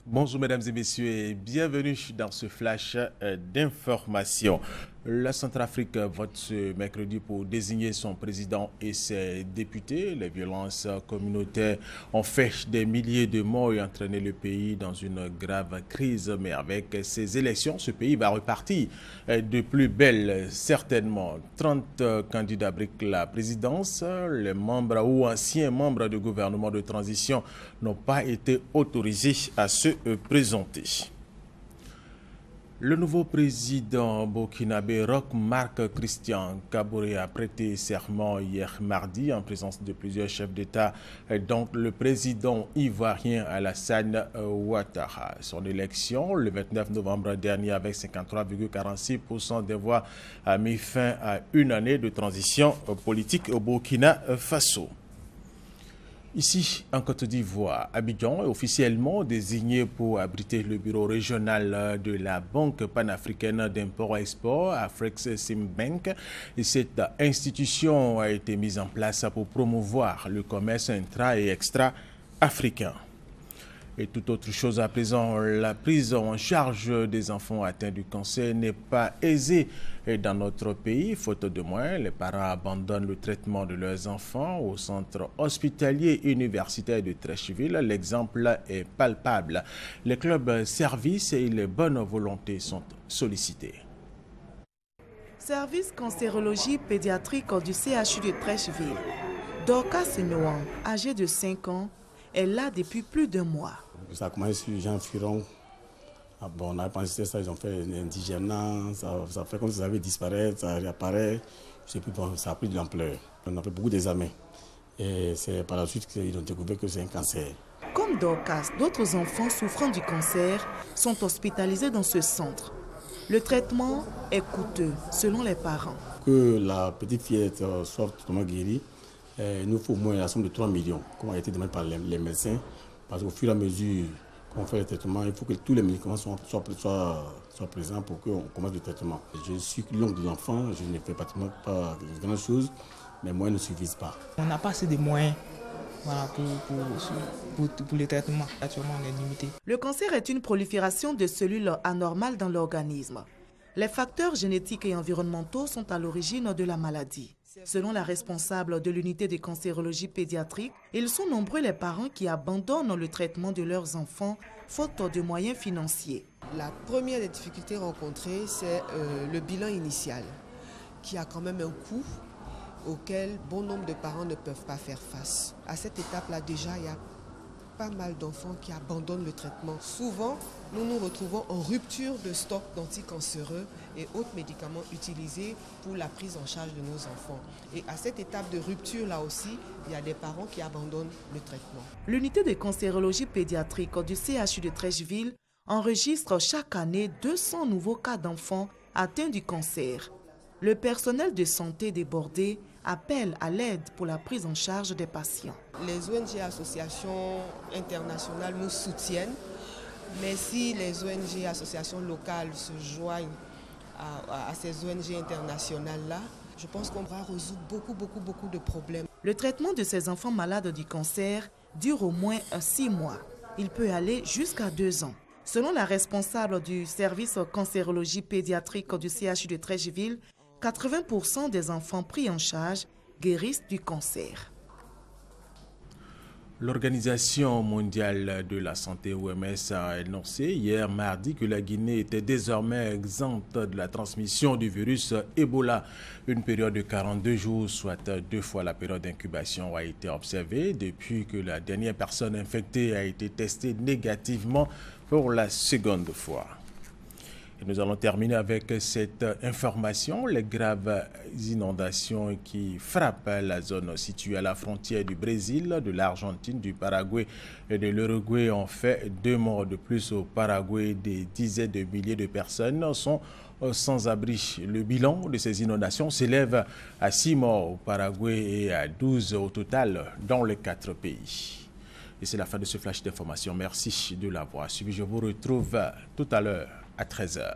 Bonjour mesdames et messieurs et bienvenue dans ce flash d'information. La Centrafrique vote ce mercredi pour désigner son président et ses députés. Les violences communautaires ont fait des milliers de morts et entraîné le pays dans une grave crise. Mais avec ces élections, ce pays va repartir de plus belle, certainement. 30 candidats briquent la présidence. Les membres ou anciens membres du gouvernement de transition n'ont pas été autorisés à se présenter. Le nouveau président burkinabé Roch Marc Christian Kaboré a prêté serment hier mardi en présence de plusieurs chefs d'État, dont le président ivoirien Alassane Ouattara. Son élection, le 29 novembre dernier, avec 53,46% des voix, a mis fin à une année de transition politique au Burkina Faso. Ici, en Côte d'Ivoire, Abidjan est officiellement désigné pour abriter le bureau régional de la Banque panafricaine d'import-export, Afreximbank. Et cette institution a été mise en place pour promouvoir le commerce intra- et extra-africain. Et toute autre chose à présent, la prise en charge des enfants atteints du cancer n'est pas aisée dans notre pays. Faute de moyens, les parents abandonnent le traitement de leurs enfants au centre hospitalier universitaire de Treichville. L'exemple est palpable. Les clubs services et les bonnes volontés sont sollicités. Service cancérologie pédiatrique du CHU de Treichville. Dorcas Senouan, âgée de 5 ans, est là depuis plus d'1 mois. Ça a commencé sur Jean Firon. On a pensé ça, ils ont fait un indigène, ça fait comme si ça avait disparu, ça réapparaît. Je sais plus, bon, ça a pris de l'ampleur. On a fait beaucoup d'examens. Et c'est par la suite qu'ils ont découvert que c'est un cancer. Comme Dorcas, d'autres enfants souffrant du cancer sont hospitalisés dans ce centre. Le traitement est coûteux, selon les parents. Que la petite fillette soit totalement guérie, il nous faut au moins la somme de 3 millions, comme a été demandé par les médecins. Parce qu'au fur et à mesure qu'on fait le traitement, il faut que tous les médicaments soient présents pour qu'on commence le traitement. Je suis l'oncle de l'enfant, je ne fais pratiquement pas de grandes choses, mais les moyens ne suffisent pas. On n'a pas assez de moyens pour les traitements. Actuellement, on est limité. Le cancer est une prolifération de cellules anormales dans l'organisme. Les facteurs génétiques et environnementaux sont à l'origine de la maladie. Selon la responsable de l'unité de cancérologie pédiatrique, ils sont nombreux les parents qui abandonnent le traitement de leurs enfants faute de moyens financiers. La première des difficultés rencontrées, c'est le bilan initial, qui a quand même un coût auquel bon nombre de parents ne peuvent pas faire face. À cette étape-là, déjà, il y a pas mal d'enfants qui abandonnent le traitement. Souvent, nous nous retrouvons en rupture de stock d'anticancéreux et autres médicaments utilisés pour la prise en charge de nos enfants. Et à cette étape de rupture-là aussi, il y a des parents qui abandonnent le traitement. L'unité de cancérologie pédiatrique du CHU de Treichville enregistre chaque année 200 nouveaux cas d'enfants atteints du cancer. Le personnel de santé débordé appelle à l'aide pour la prise en charge des patients. Les ONG et associations internationales nous soutiennent, mais si les ONG et associations locales se joignent à ces ONG internationales-là, je pense qu'on va résoudre beaucoup de problèmes. Le traitement de ces enfants malades du cancer dure au moins 6 mois. Il peut aller jusqu'à 2 ans. Selon la responsable du service cancérologie pédiatrique du CHU de Treichville, 80% des enfants pris en charge guérissent du cancer. L'Organisation mondiale de la santé OMS a annoncé hier mardi que la Guinée était désormais exempte de la transmission du virus Ebola. Une période de 42 jours, soit 2 fois la période d'incubation, a été observée depuis que la dernière personne infectée a été testée négativement pour la seconde fois. Et nous allons terminer avec cette information. Les graves inondations qui frappent la zone située à la frontière du Brésil, de l'Argentine, du Paraguay et de l'Uruguay ont fait 2 morts de plus au Paraguay. Des dizaines de milliers de personnes sont sans abri. Le bilan de ces inondations s'élève à 6 morts au Paraguay et à 12 au total dans les 4 pays. Et c'est la fin de ce flash d'information. Merci de l'avoir suivi. Je vous retrouve tout à l'heure à 13h.